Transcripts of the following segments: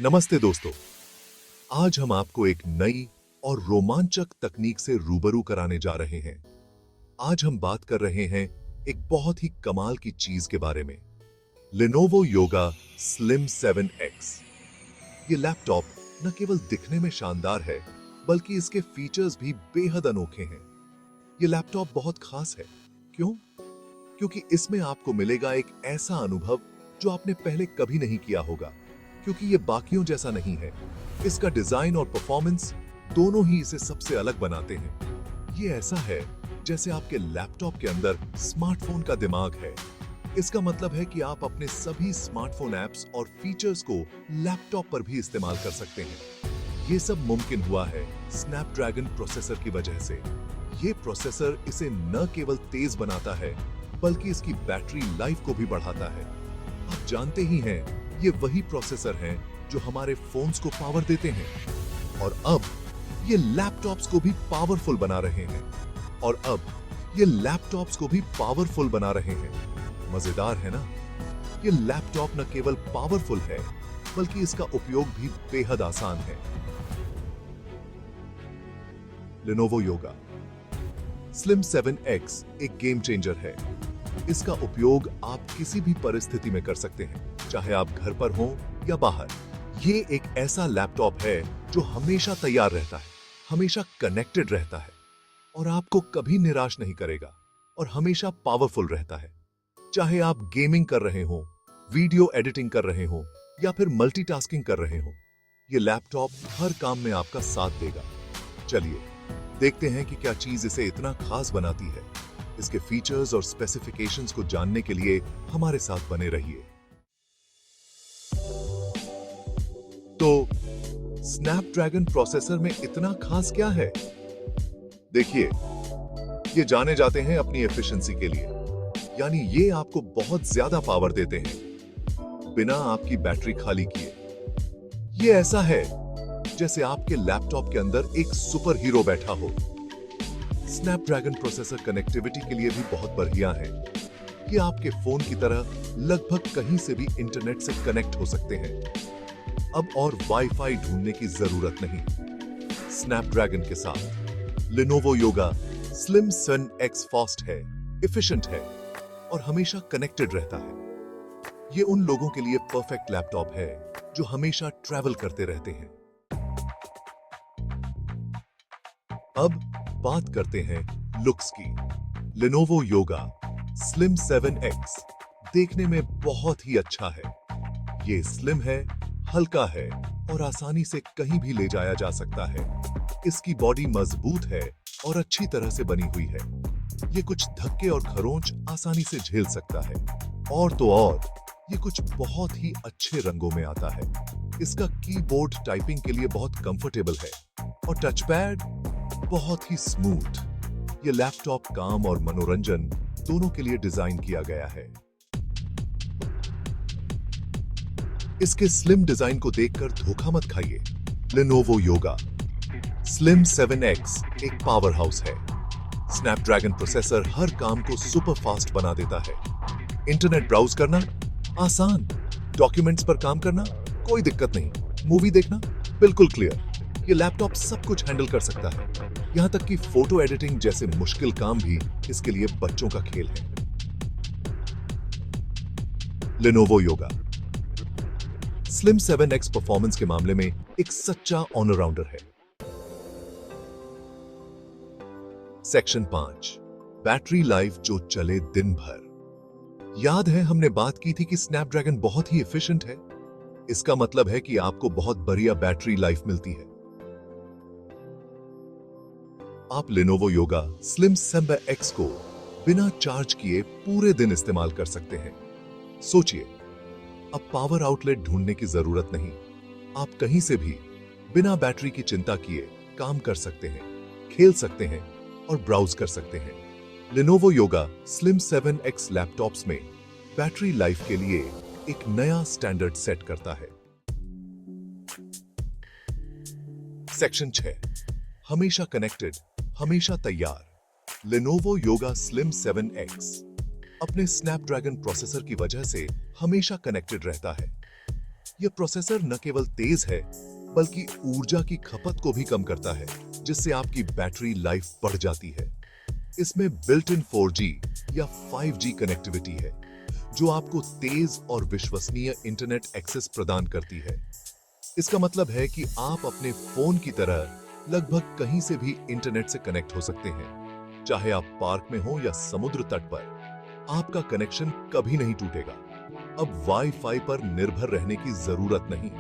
नमस्ते दोस्तों। आज हम आपको एक नई और रोमांचक तकनीक से रूबरू कराने जा रहे हैं। आज हम बात कर रहे हैं एक बहुत ही कमाल की चीज के बारे में, Lenovo Yoga Slim 7X। ये लैपटॉप न केवल दिखने में शानदार है, बल्कि इसके फीचर्स भी बेहद अनोखे हैं। ये लैपटॉप बहुत खास है। क्यों? क्योंकि इसमें आपको मिलेगा एक ऐसा अनुभव जो आपने पहले कभी नहीं किया होगा, क्योंकि ये बाकियों जैसा नहीं है। इसका डिजाइन और परफॉर्मेंस दोनों ही इसे सबसे अलग बनाते हैं। ये ऐसा है जैसे आपके लैपटॉप के अंदर स्मार्टफोन का दिमाग है। इसका मतलब है कि आप अपने सभी स्मार्टफोन ऐप्स और फीचर्स को लैपटॉप पर भी इस्तेमाल कर सकते हैं। ये सब मुमकिन हुआ है स्नैपड्रैगन प्रोसेसर की वजह से। ये प्रोसेसर इसे न केवल तेज बनाता है, बल्कि इसकी बैटरी लाइफ को भी बढ़ाता है। आप जानते ही हैं, ये वही प्रोसेसर हैं जो हमारे फोन्स को पावर देते हैं, और अब ये लैपटॉप्स को भी पावरफुल बना रहे हैं। मजेदार है ना? ये लैपटॉप न केवल पावरफुल है, बल्कि इसका उपयोग भी बेहद आसान है। Lenovo Yoga Slim 7X एक गेम चेंजर है। इसका उपयोग आप किसी भी परिस्थिति में कर सकते हैं, चाहे आप घर पर हों या बाहर। ये एक ऐसा लैपटॉप है जो हमेशा तैयार रहता है, हमेशा कनेक्टेड रहता है, और आपको कभी निराश नहीं करेगा, और हमेशा पावरफुल रहता है। चाहे आप गेमिंग कर रहे हो, वीडियो एडिटिंग कर रहे हो, या फिर मल्टीटास्किंग कर रहे हो, ये लैपटॉप हर काम में आपका साथ देगा। चलिए देखते हैं कि क्या चीज इसे इतना खास बनाती है। इसके फीचर्स और स्पेसिफिकेशंस को जानने के लिए हमारे साथ बने रहिए। तो स्नैपड्रैगन प्रोसेसर में इतना खास क्या है? देखिए, ये जाने जाते हैं अपनी एफिशिएंसी के लिए, यानी ये आपको बहुत ज्यादा पावर देते हैं बिना आपकी बैटरी खाली किए। ये ऐसा है जैसे आपके लैपटॉप के अंदर एक सुपर हीरो बैठा हो। स्नैपड्रैगन प्रोसेसर कनेक्टिविटी के लिए भी बहुत बढ़िया है। ये आपके फोन की तरह लगभग कहीं से भी इंटरनेट से कनेक्ट हो सकते हैं। अब और वाईफाई ढूंढने की जरूरत नहीं। स्नैपड्रैगन के साथ Lenovo Yoga Slim 7X fast है, एफिशिएंट है, और हमेशा कनेक्टेड रहता है। ये उन लोगों के लिए परफेक्ट लैपटॉप है जो हमेशा ट्रैवल करते रहते हैं। अब बात करते हैं लुक्स की। Lenovo Yoga Slim 7X देखने में बहुत ही अच्छा है। ये स्लिम है, हल्का है, और आसानी से कहीं भी ले जाया जा सकता है। इसकी बॉडी मजबूत है और अच्छी तरह से बनी हुई है। ये कुछ धक्के और खरोंच आसानी से झेल सकता है। और तो और, ये कुछ बहुत ही अच्छे रंगों में आता है। इसका कीबोर्ड टाइपिंग के लिए बहुत कंफर्टेबल है, और टच पैड बहुत ही स्मूथ। ये लैपटॉप काम और मनोरंजन दोनों के लिए डिजाइन किया गया है। इसके स्लिम डिजाइन को देखकर धोखा मत खाइए। Lenovo Yoga Slim 7X एक पावर हाउस है। स्नैपड्रैगन प्रोसेसर हर काम को सुपर फास्ट बना देता है। इंटरनेट ब्राउज करना आसान, डॉक्यूमेंट्स पर काम करना कोई दिक्कत नहीं, मूवी देखना बिल्कुल क्लियर। ये लैपटॉप सब कुछ हैंडल कर सकता है, यहां तक कि फोटो एडिटिंग जैसे मुश्किल काम भी इसके लिए बच्चों का खेल है। Lenovo Yoga Slim 7X performance के मामले में एक सच्चा ऑलराउंडर है। सेक्शन 5, बैटरी लाइफ जो चले दिन भर। याद है हमने बात की थी कि स्नैपड्रैगन बहुत ही एफिशिएंट है। इसका मतलब है कि आपको बहुत बढ़िया बैटरी लाइफ मिलती है। आप Lenovo Yoga Slim 7X को बिना चार्ज किए पूरे दिन इस्तेमाल कर सकते हैं। सोचिए, अब पावर आउटलेट ढूंढने की जरूरत नहीं। आप कहीं से भी बिना बैटरी की चिंता किए काम कर सकते हैं, खेल सकते हैं, और ब्राउज कर सकते हैं। Lenovo Yoga Slim 7X laptops में बैटरी लाइफ के लिए एक नया स्टैंडर्ड सेट करता है। सेक्शन 6, हमेशा कनेक्टेड, हमेशा तैयार। Lenovo Yoga Slim 7X अपने स्नैपड्रैगन प्रोसेसर की वजह से हमेशा कनेक्टेड रहता है। यह प्रोसेसर न केवल तेज है बल्कि ऊर्जा की खपत को भी कम करता है, जिससे आपकी बैटरी लाइफ बढ़ जाती है। इसमें बिल्ट इन 4G या 5G कनेक्टिविटी है, जो आपको तेज और विश्वसनीय इंटरनेट एक्सेस प्रदान करती है। इसका मतलब है कि आप अपने फोन की तरह लगभग कहीं से भी इंटरनेट से कनेक्ट हो सकते हैं, चाहे आप पार्क में हो या समुद्र तट पर। आपका कनेक्शन कभी नहीं टूटेगा। अब वाईफाई पर निर्भर रहने की जरूरत नहीं।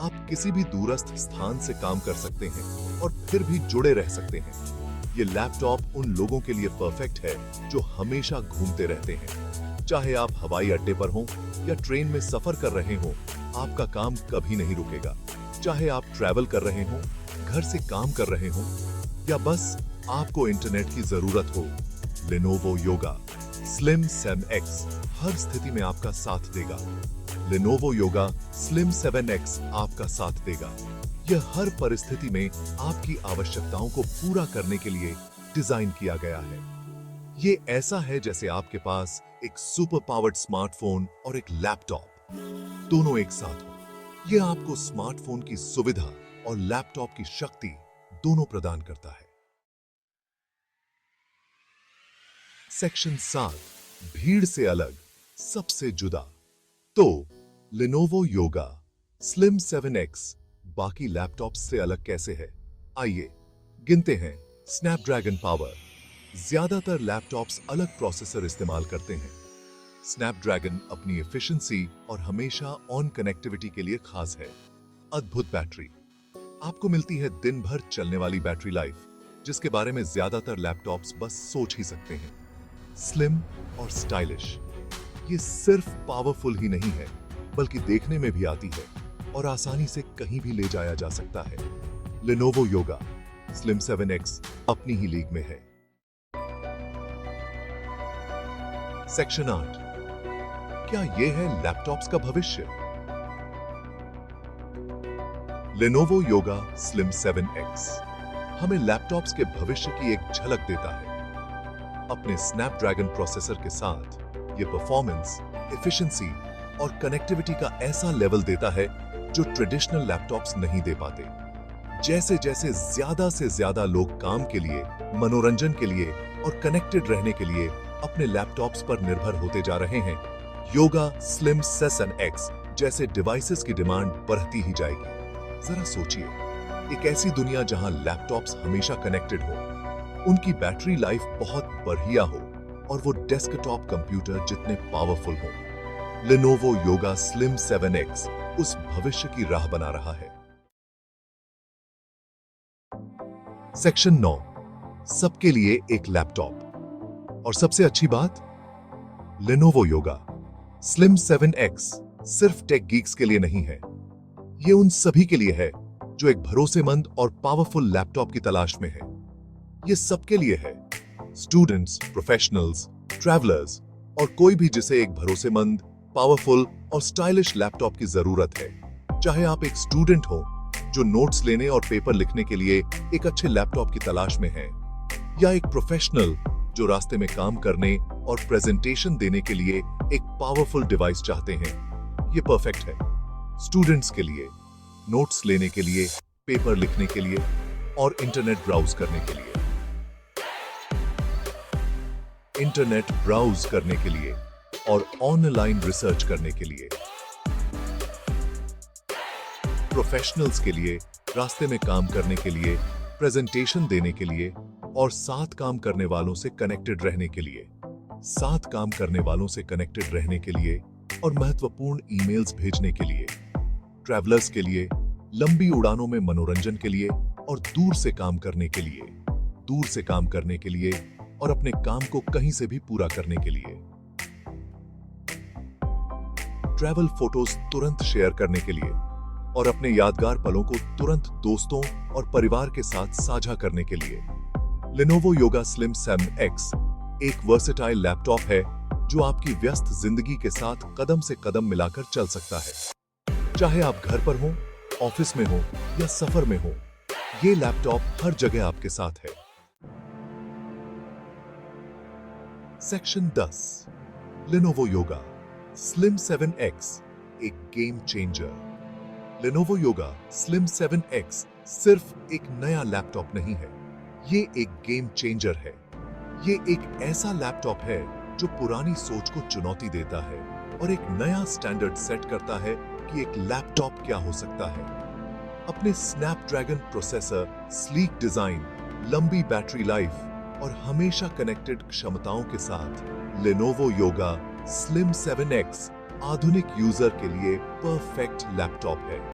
आप किसी भी दूरस्थ स्थान से काम कर सकते हैं और फिर भी जुड़े रह सकते हैं। ये लैपटॉप उन लोगों के लिए परफेक्ट है जो हमेशा घूमते रहते हैं। चाहे आप हवाई अड्डे पर हों या ट्रेन में सफर कर रहे हों, आपका काम कभी नहीं रुकेगा। चाहे आप ट्रैवल कर रहे हों, घर से काम कर रहे हों या बस आपको इंटरनेट की जरूरत हो, लेनोवो योगा स्लिम 7X हर स्थिति में आपका साथ देगा। लेनोवो योगा स्लिम 7X आपका साथ देगा। यह हर परिस्थिति में आपकी आवश्यकताओं को पूरा करने के लिए डिजाइन किया गया है। ये ऐसा है जैसे आपके पास एक सुपर पावर्ड स्मार्टफोन और एक लैपटॉप दोनों एक साथ हो। यह आपको स्मार्टफोन की सुविधा और लैपटॉप की शक्ति दोनों प्रदान करता है। सेक्शन 7, भीड़ से अलग, सबसे जुदा। तो लेनोवो योगा स्लिम 7X बाकी लैपटॉप्स से अलग कैसे है? आइए गिनते हैं। Snapdragon power. ज्यादातर लैपटॉप्स अलग प्रोसेसर इस्तेमाल करते हैं। स्नैपड्रैगन अपनी एफिशिएंसी और हमेशा ऑन कनेक्टिविटी के लिए खास है। अद्भुत बैटरी। आपको मिलती है दिन भर चलने वाली बैटरी लाइफ, जिसके बारे में ज्यादातर लैपटॉप्स बस सोच ही सकते हैं। स्लिम और स्टाइलिश। ये सिर्फ पावरफुल ही नहीं है, बल्कि देखने में भी आती है और आसानी से कहीं भी ले जाया जा सकता है। लेनोवो योगा स्लिम 7X अपनी ही लीग में है। सेक्शन 8, क्या यह है लैपटॉप्स का भविष्य? लेनोवो योगा स्लिम 7X हमें लैपटॉप्स के भविष्य की एक झलक देता है। अपने स्नैपड्रैगन प्रोसेसर के साथ ये परफॉर्मेंस, एफिशिएंसी और कनेक्टिविटी का ऐसा लेवल देता है जो ट्रेडिशनल लैपटॉप्स नहीं दे पाते। जैसे जैसे ज्यादा से ज्यादा लोग काम के लिए, मनोरंजन के लिए और कनेक्टेड रहने के लिए अपने लैपटॉप्स पर निर्भर होते जा रहे हैं, योगा स्लिम 7X जैसे डिवाइसेस की डिमांड बढ़ती ही जाएगी। जरा सोचिए, एक ऐसी दुनिया जहां लैपटॉप्स हमेशा कनेक्टेड हो, उनकी बैटरी लाइफ बहुत बढ़िया हो और वो डेस्कटॉप कंप्यूटर जितने पावरफुल हो। लेनोवो योगा स्लिम 7X उस भविष्य की राह बना रहा है। सेक्शन 9, सबके लिए एक लैपटॉप। और सबसे अच्छी बात, लेनोवो योगा स्लिम 7X सिर्फ टेक गीक्स के लिए नहीं है। ये उन सभी के लिए है जो एक भरोसेमंद और पावरफुल लैपटॉप की तलाश में है। ये सबके लिए है। स्टूडेंट्स, प्रोफेशनल्स, ट्रैवलर्स और कोई भी जिसे एक भरोसेमंद, पावरफुल और स्टाइलिश लैपटॉप की जरूरत है। चाहे आप एक स्टूडेंट हो जो नोट्स लेने और पेपर लिखने के लिए एक अच्छे लैपटॉप की तलाश में है, या एक प्रोफेशनल जो रास्ते में काम करने और प्रेजेंटेशन देने के लिए एक पावरफुल डिवाइस चाहते हैं, ये परफेक्ट है। स्टूडेंट्स के लिए, नोट्स लेने के लिए, पेपर लिखने के लिए और इंटरनेट ब्राउज करने के लिए। इंटरनेट ब्राउज करने के लिए और ऑनलाइन रिसर्च करने के लिए। प्रोफेशनल्स के लिए, रास्ते में काम करने के लिए, प्रेजेंटेशन देने के लिए और साथ काम करने वालों से कनेक्टेड रहने के लिए। साथ काम करने वालों से कनेक्टेड रहने के लिए और महत्वपूर्ण ईमेल्स भेजने के लिए। ट्रैवलर्स के लिए, लंबी उड़ानों में मनोरंजन के लिए और दूर से काम करने के लिए। दूर से काम करने के लिए और अपने काम को कहीं से भी पूरा करने के लिए। ट्रैवल फोटोज तुरंत शेयर करने के लिए और अपने यादगार पलों को तुरंत दोस्तों और परिवार के साथ साझा करने के लिए। लेनोवो योगा स्लिम 7X एक वर्सेटाइल लैपटॉप है जो आपकी व्यस्त जिंदगी के साथ कदम से कदम मिलाकर चल सकता है। चाहे आप घर पर हो, ऑफिस में हो या सफर में हो, ये लैपटॉप हर जगह आपके साथ है। Section 10, Lenovo yoga slim 7X एक game changer. Lenovo Yoga Slim 7X सिर्फ एक नया लैपटॉप नहीं है, ये एक गेम चेंजर है। ये एक ऐसा लैपटॉप है जो पुरानी सोच को चुनौती देता है और एक नया स्टैंडर्ड सेट करता है कि एक लैपटॉप क्या हो सकता है। अपने स्नैपड्रैगन प्रोसेसर, स्लीक डिजाइन, लंबी बैटरी लाइफ और हमेशा कनेक्टेड क्षमताओं के साथ Lenovo Yoga Slim 7X आधुनिक यूजर के लिए परफेक्ट लैपटॉप है।